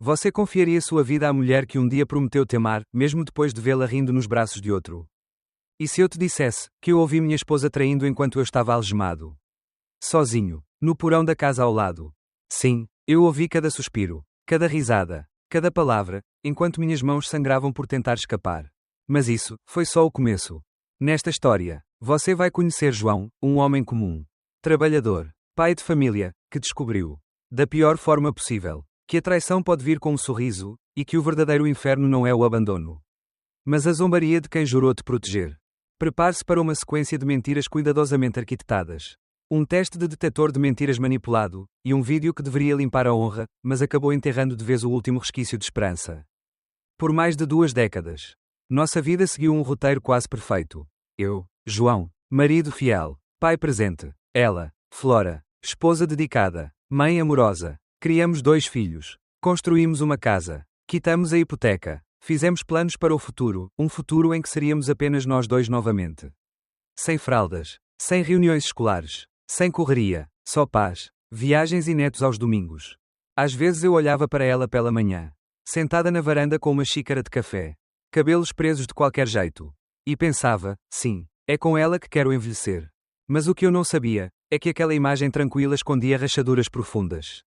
Você confiaria sua vida à mulher que um dia prometeu te amar, mesmo depois de vê-la rindo nos braços de outro? E se eu te dissesse que eu ouvi minha esposa traindo enquanto eu estava algemado? Sozinho, no porão da casa ao lado. Sim, eu ouvi cada suspiro, cada risada, cada palavra, enquanto minhas mãos sangravam por tentar escapar. Mas isso foi só o começo. Nesta história, você vai conhecer João, um homem comum, trabalhador, pai de família, que descobriu, da pior forma possível, que a traição pode vir com um sorriso, e que o verdadeiro inferno não é o abandono, mas a zombaria de quem jurou te proteger. Prepare-se para uma sequência de mentiras cuidadosamente arquitetadas. Um teste de detetor de mentiras manipulado, e um vídeo que deveria limpar a honra, mas acabou enterrando de vez o último resquício de esperança. Por mais de 2 décadas, nossa vida seguiu um roteiro quase perfeito. Eu, João, marido fiel, pai presente. Ela, Flora, esposa dedicada, mãe amorosa. Criamos 2 filhos. Construímos uma casa. Quitamos a hipoteca. Fizemos planos para o futuro, um futuro em que seríamos apenas nós 2 novamente. Sem fraldas, sem reuniões escolares, sem correria, só paz, viagens e netos aos domingos. Às vezes eu olhava para ela pela manhã, sentada na varanda com uma xícara de café, cabelos presos de qualquer jeito, e pensava, sim, é com ela que quero envelhecer. Mas o que eu não sabia é que aquela imagem tranquila escondia rachaduras profundas,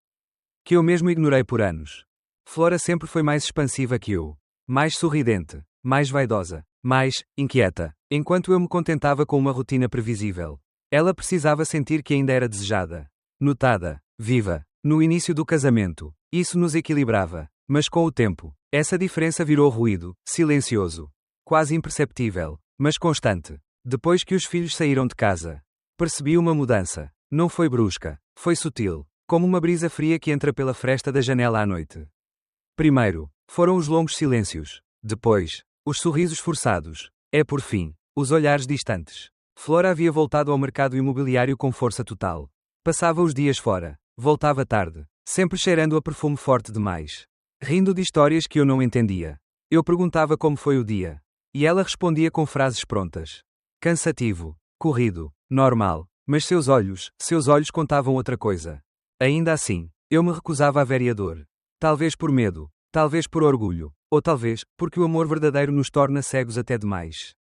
que eu mesmo ignorei por anos. Flora sempre foi mais expansiva que eu, mais sorridente, mais vaidosa, mais inquieta, enquanto eu me contentava com uma rotina previsível. Ela precisava sentir que ainda era desejada, notada, viva. No início do casamento, isso nos equilibrava, mas com o tempo, essa diferença virou ruído, silencioso, quase imperceptível, mas constante. Depois que os filhos saíram de casa, percebi uma mudança. Não foi brusca, foi sutil, como uma brisa fria que entra pela fresta da janela à noite. Primeiro, foram os longos silêncios. Depois, os sorrisos forçados. Por fim, os olhares distantes. Flora havia voltado ao mercado imobiliário com força total. Passava os dias fora. Voltava tarde, sempre cheirando a perfume forte demais. Rindo de histórias que eu não entendia. Eu perguntava como foi o dia. E ela respondia com frases prontas. Cansativo, corrido, normal. Mas seus olhos contavam outra coisa. Ainda assim, eu me recusava a vereador. Talvez por medo, talvez por orgulho, ou talvez porque o amor verdadeiro nos torna cegos até demais.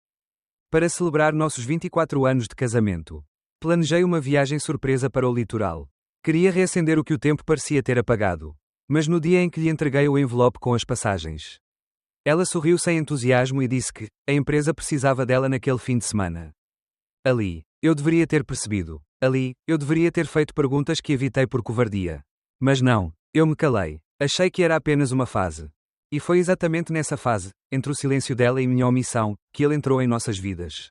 Para celebrar nossos 24 anos de casamento, planejei uma viagem surpresa para o litoral. Queria reacender o que o tempo parecia ter apagado. Mas no dia em que lhe entreguei o envelope com as passagens, ela sorriu sem entusiasmo e disse que a empresa precisava dela naquele fim de semana. Ali, eu deveria ter percebido. Ali, eu deveria ter feito perguntas que evitei por covardia. Mas não, eu me calei. Achei que era apenas uma fase. E foi exatamente nessa fase, entre o silêncio dela e minha omissão, que ele entrou em nossas vidas.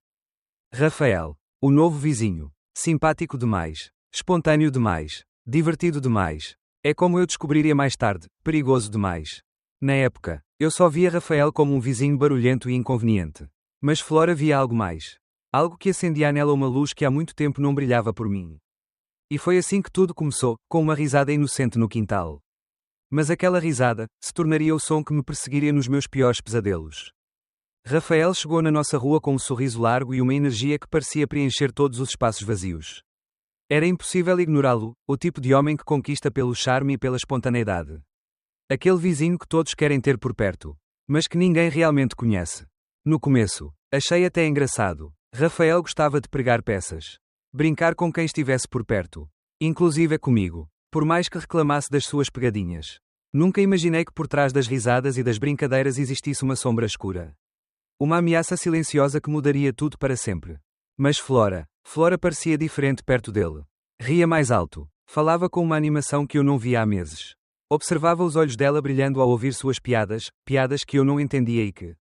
Rafael, o novo vizinho. Simpático demais. Espontâneo demais. Divertido demais. É como eu descobriria mais tarde, perigoso demais. Na época, eu só via Rafael como um vizinho barulhento e inconveniente. Mas Flora via algo mais. Algo que acendia nela uma luz que há muito tempo não brilhava por mim. E foi assim que tudo começou, com uma risada inocente no quintal. Mas aquela risada se tornaria o som que me perseguiria nos meus piores pesadelos. Rafael chegou na nossa rua com um sorriso largo e uma energia que parecia preencher todos os espaços vazios. Era impossível ignorá-lo, o tipo de homem que conquista pelo charme e pela espontaneidade. Aquele vizinho que todos querem ter por perto, mas que ninguém realmente conhece. No começo, achei até engraçado. Rafael gostava de pregar peças. Brincar com quem estivesse por perto. Inclusive comigo. Por mais que reclamasse das suas pegadinhas. Nunca imaginei que por trás das risadas e das brincadeiras existisse uma sombra escura. Uma ameaça silenciosa que mudaria tudo para sempre. Mas Flora parecia diferente perto dele. Ria mais alto. Falava com uma animação que eu não via há meses. Observava os olhos dela brilhando ao ouvir suas piadas que eu não entendia e que,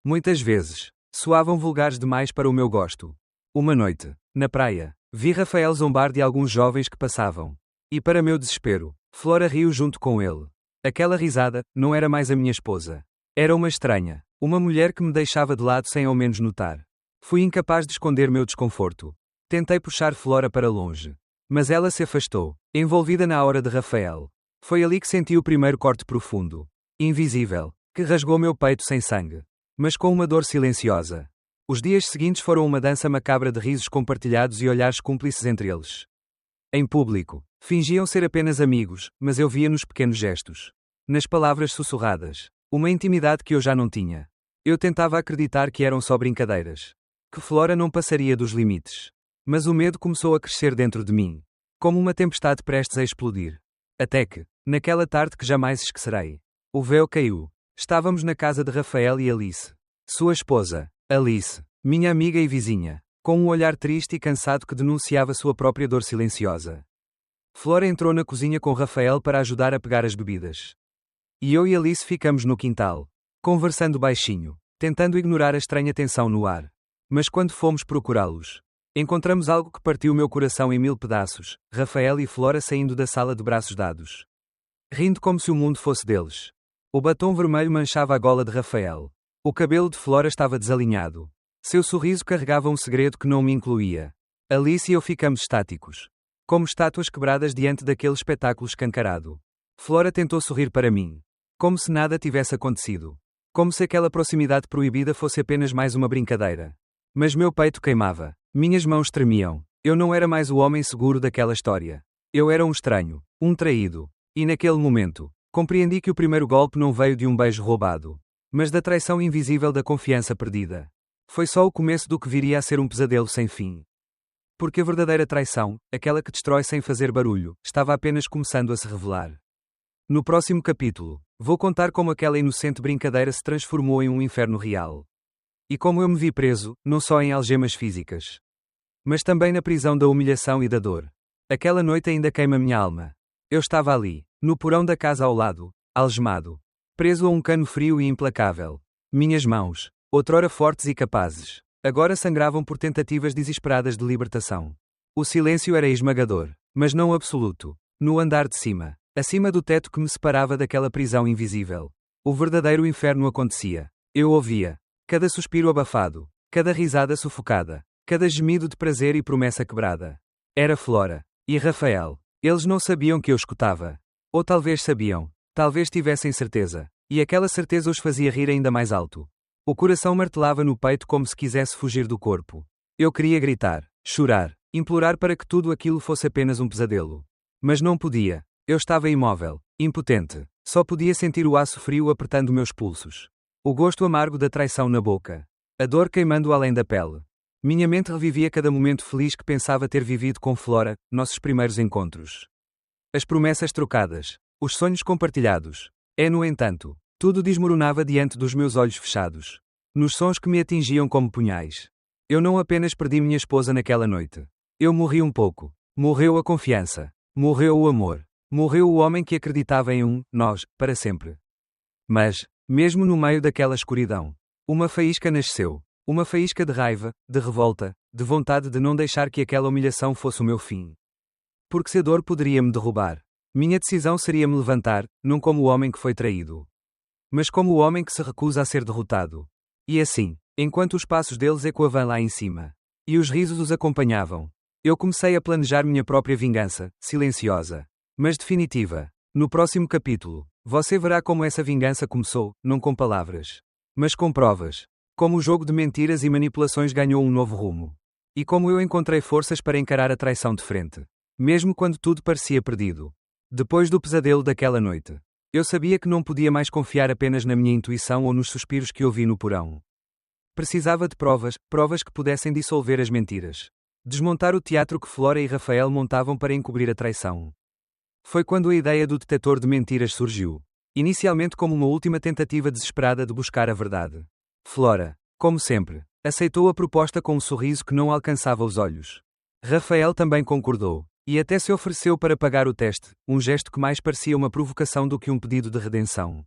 muitas vezes, soavam vulgares demais para o meu gosto. Uma noite, na praia, vi Rafael zombar de alguns jovens que passavam. E para meu desespero, Flora riu junto com ele. Aquela risada não era mais a minha esposa. Era uma estranha, uma mulher que me deixava de lado sem ao menos notar. Fui incapaz de esconder meu desconforto. Tentei puxar Flora para longe. Mas ela se afastou, envolvida na aura de Rafael. Foi ali que senti o primeiro corte profundo, invisível, que rasgou meu peito sem sangue, mas com uma dor silenciosa. Os dias seguintes foram uma dança macabra de risos compartilhados e olhares cúmplices entre eles. Em público, fingiam ser apenas amigos, mas eu via nos pequenos gestos. nas palavras sussurradas. Uma intimidade que eu já não tinha. Eu tentava acreditar que eram só brincadeiras. Que Flora não passaria dos limites. Mas o medo começou a crescer dentro de mim. Como uma tempestade prestes a explodir. Até que, naquela tarde que jamais esquecerei, o véu caiu. Estávamos na casa de Rafael e Alice. Sua esposa, Alice, minha amiga e vizinha, com um olhar triste e cansado que denunciava sua própria dor silenciosa. Flora entrou na cozinha com Rafael para ajudar a pegar as bebidas. E eu e Alice ficamos no quintal, conversando baixinho, tentando ignorar a estranha tensão no ar. Mas quando fomos procurá-los, encontramos algo que partiu meu coração em 1000 pedaços, Rafael e Flora saindo da sala de braços dados. Rindo como se o mundo fosse deles. O batom vermelho manchava a gola de Rafael. O cabelo de Flora estava desalinhado. Seu sorriso carregava um segredo que não me incluía. Alice e eu ficamos estáticos. Como estátuas quebradas diante daquele espetáculo escancarado. Flora tentou sorrir para mim. Como se nada tivesse acontecido. Como se aquela proximidade proibida fosse apenas mais uma brincadeira. Mas meu peito queimava. Minhas mãos tremiam. Eu não era mais o homem seguro daquela história. Eu era um estranho. Um traído. E naquele momento, compreendi que o primeiro golpe não veio de um beijo roubado. Mas da traição invisível da confiança perdida. Foi só o começo do que viria a ser um pesadelo sem fim. Porque a verdadeira traição, aquela que destrói sem fazer barulho, estava apenas começando a se revelar. No próximo capítulo, vou contar como aquela inocente brincadeira se transformou em um inferno real. E como eu me vi preso, não só em algemas físicas, mas também na prisão da humilhação e da dor. Aquela noite ainda queima minha alma. Eu estava ali, no porão da casa ao lado, algemado, preso a um cano frio e implacável. Minhas mãos, outrora fortes e capazes, agora sangravam por tentativas desesperadas de libertação. O silêncio era esmagador, mas não absoluto. No andar de cima, acima do teto que me separava daquela prisão invisível, o verdadeiro inferno acontecia. Eu ouvia cada suspiro abafado, cada risada sufocada, cada gemido de prazer e promessa quebrada. Era Flora e Rafael. Eles não sabiam que eu escutava. Ou talvez sabiam, talvez tivessem certeza, e aquela certeza os fazia rir ainda mais alto. O coração martelava no peito como se quisesse fugir do corpo. Eu queria gritar, chorar, implorar para que tudo aquilo fosse apenas um pesadelo. Mas não podia. Eu estava imóvel, impotente. Só podia sentir o aço frio apertando meus pulsos. O gosto amargo da traição na boca. A dor queimando além da pele. Minha mente revivia cada momento feliz que pensava ter vivido com Flora, nossos primeiros encontros. As promessas trocadas. Os sonhos compartilhados. No entanto, tudo desmoronava diante dos meus olhos fechados. Nos sons que me atingiam como punhais. Eu não apenas perdi minha esposa naquela noite. Eu morri um pouco. Morreu a confiança. Morreu o amor. Morreu o homem que acreditava em nós, para sempre. Mas, mesmo no meio daquela escuridão, uma faísca nasceu. Uma faísca de raiva, de revolta, de vontade de não deixar que aquela humilhação fosse o meu fim. Porque se a dor poderia me derrubar, minha decisão seria me levantar, não como o homem que foi traído, mas como o homem que se recusa a ser derrotado. E assim, enquanto os passos deles ecoavam lá em cima, e os risos os acompanhavam, eu comecei a planejar minha própria vingança, silenciosa, mas definitiva. No próximo capítulo, você verá como essa vingança começou, não com palavras, mas com provas. Como o jogo de mentiras e manipulações ganhou um novo rumo. E como eu encontrei forças para encarar a traição de frente. Mesmo quando tudo parecia perdido. Depois do pesadelo daquela noite, eu sabia que não podia mais confiar apenas na minha intuição ou nos suspiros que ouvi no porão. Precisava de provas que pudessem dissolver as mentiras. Desmontar o teatro que Flora e Rafael montavam para encobrir a traição. Foi quando a ideia do detetor de mentiras surgiu. Inicialmente como uma última tentativa desesperada de buscar a verdade. Flora, como sempre, aceitou a proposta com um sorriso que não alcançava os olhos. Rafael também concordou, e até se ofereceu para pagar o teste, um gesto que mais parecia uma provocação do que um pedido de redenção.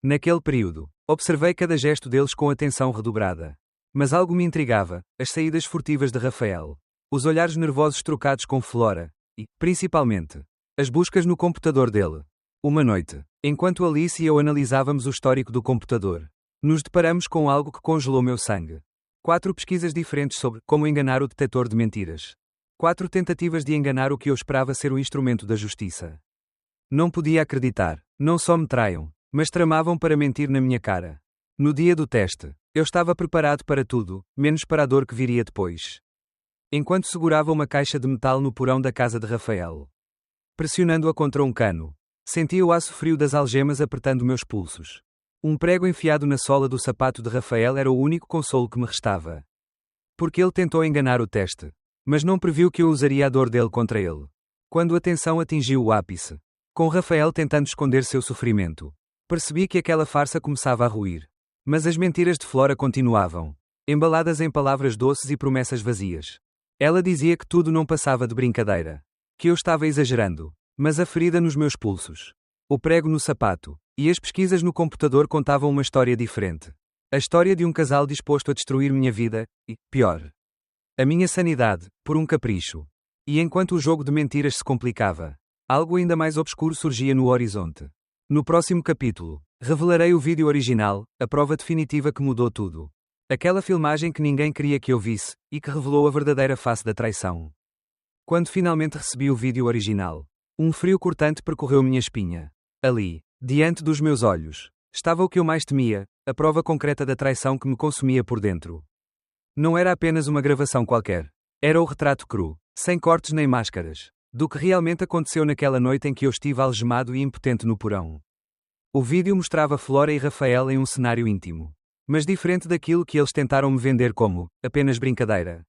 Naquele período, observei cada gesto deles com atenção redobrada. Mas algo me intrigava, as saídas furtivas de Rafael, os olhares nervosos trocados com Flora, e, principalmente, as buscas no computador dele. Uma noite, enquanto Alice e eu analisávamos o histórico do computador, nos deparamos com algo que congelou meu sangue. 4 pesquisas diferentes sobre como enganar o detetor de mentiras. 4 tentativas de enganar o que eu esperava ser o instrumento da justiça. Não podia acreditar. Não só me traiam, mas tramavam para mentir na minha cara. No dia do teste, eu estava preparado para tudo, menos para a dor que viria depois. Enquanto segurava uma caixa de metal no porão da casa de Rafael, pressionando-a contra um cano, Sentia o aço frio das algemas apertando meus pulsos. Um prego enfiado na sola do sapato de Rafael era o único consolo que me restava. Porque ele tentou enganar o teste. Mas não previu que eu usaria a dor dele contra ele. Quando a tensão atingiu o ápice, com Rafael tentando esconder seu sofrimento, percebi que aquela farsa começava a ruir. Mas as mentiras de Flora continuavam, embaladas em palavras doces e promessas vazias. Ela dizia que tudo não passava de brincadeira. Que eu estava exagerando. Mas a ferida nos meus pulsos, o prego no sapato, e as pesquisas no computador contavam uma história diferente. A história de um casal disposto a destruir minha vida, e, pior, a minha sanidade, por um capricho. E enquanto o jogo de mentiras se complicava, algo ainda mais obscuro surgia no horizonte. No próximo capítulo, revelarei o vídeo original, a prova definitiva que mudou tudo. Aquela filmagem que ninguém queria que eu visse, e que revelou a verdadeira face da traição. Quando finalmente recebi o vídeo original, um frio cortante percorreu minha espinha. Ali, diante dos meus olhos, estava o que eu mais temia, a prova concreta da traição que me consumia por dentro. Não era apenas uma gravação qualquer. Era o retrato cru, sem cortes nem máscaras, do que realmente aconteceu naquela noite em que eu estive algemado e impotente no porão. O vídeo mostrava Flora e Rafael em um cenário íntimo. Mas diferente daquilo que eles tentaram me vender como, apenas brincadeira.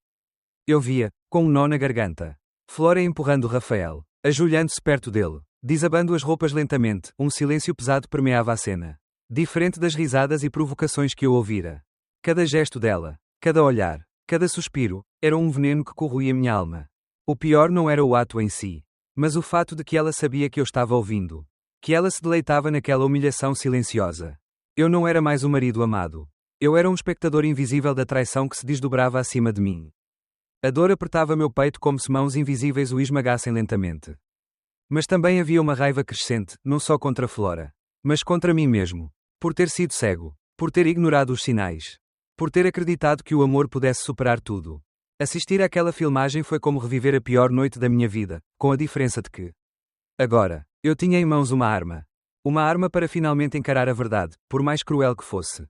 Eu via, com um nó na garganta, Flora empurrando Rafael, ajoelhando-se perto dele, desabando as roupas lentamente, um silêncio pesado permeava a cena. Diferente das risadas e provocações que eu ouvira. Cada gesto dela, cada olhar, cada suspiro, era um veneno que corroía minha alma. O pior não era o ato em si, mas o fato de que ela sabia que eu estava ouvindo. Que ela se deleitava naquela humilhação silenciosa. Eu não era mais o marido amado. Eu era um espectador invisível da traição que se desdobrava acima de mim. A dor apertava meu peito como se mãos invisíveis o esmagassem lentamente. Mas também havia uma raiva crescente, não só contra Flora, mas contra mim mesmo. Por ter sido cego, por ter ignorado os sinais, por ter acreditado que o amor pudesse superar tudo. Assistir àquela filmagem foi como reviver a pior noite da minha vida, com a diferença de que, agora, eu tinha em mãos uma arma. Uma arma para finalmente encarar a verdade, por mais cruel que fosse.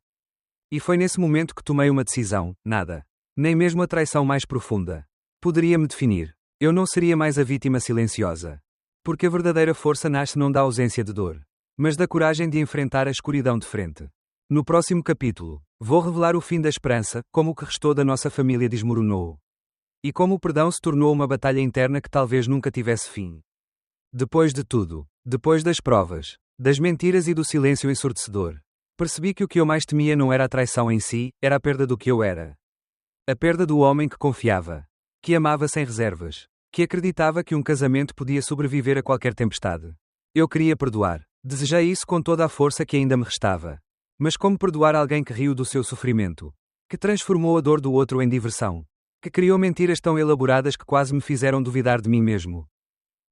E foi nesse momento que tomei uma decisão, nada. Nem mesmo a traição mais profunda poderia me definir. Eu não seria mais a vítima silenciosa. Porque a verdadeira força nasce não da ausência de dor, mas da coragem de enfrentar a escuridão de frente. No próximo capítulo, vou revelar o fim da esperança, como o que restou da nossa família desmoronou. E como o perdão se tornou uma batalha interna que talvez nunca tivesse fim. Depois de tudo, depois das provas, das mentiras e do silêncio ensurdecedor, percebi que o que eu mais temia não era a traição em si, era a perda do que eu era. A perda do homem que confiava, que amava sem reservas, que acreditava que um casamento podia sobreviver a qualquer tempestade. Eu queria perdoar, desejei isso com toda a força que ainda me restava. Mas como perdoar alguém que riu do seu sofrimento? Que transformou a dor do outro em diversão? Que criou mentiras tão elaboradas que quase me fizeram duvidar de mim mesmo?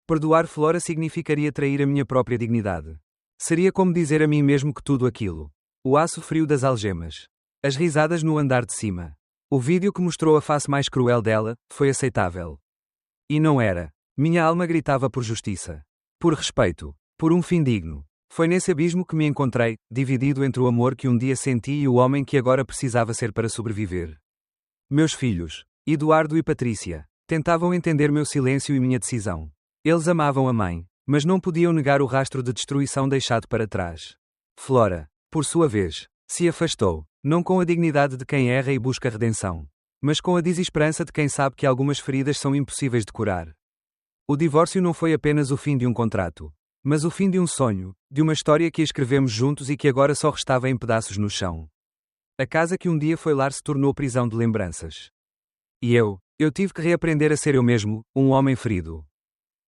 Perdoar Flora significaria trair a minha própria dignidade. Seria como dizer a mim mesmo que tudo aquilo, o aço frio das algemas, as risadas no andar de cima, o vídeo que mostrou a face mais cruel dela, foi aceitável. E não era. Minha alma gritava por justiça. Por respeito. Por um fim digno. Foi nesse abismo que me encontrei, dividido entre o amor que um dia senti e o homem que agora precisava ser para sobreviver. Meus filhos, Eduardo e Patrícia, tentavam entender meu silêncio e minha decisão. Eles amavam a mãe, mas não podiam negar o rastro de destruição deixado para trás. Flora, por sua vez, se afastou, não com a dignidade de quem erra e busca redenção, mas com a desesperança de quem sabe que algumas feridas são impossíveis de curar. O divórcio não foi apenas o fim de um contrato, mas o fim de um sonho, de uma história que escrevemos juntos e que agora só restava em pedaços no chão. A casa que um dia foi lar se tornou prisão de lembranças. E eu tive que reaprender a ser eu mesmo, um homem ferido.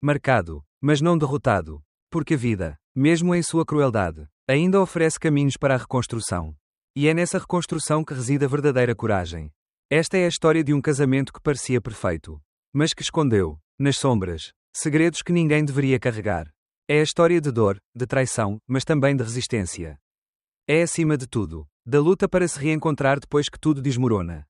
Marcado, mas não derrotado. Porque a vida, mesmo em sua crueldade, ainda oferece caminhos para a reconstrução. E é nessa reconstrução que reside a verdadeira coragem. Esta é a história de um casamento que parecia perfeito, mas que escondeu, nas sombras, segredos que ninguém deveria carregar. É a história de dor, de traição, mas também de resistência. É acima de tudo, da luta para se reencontrar depois que tudo desmorona.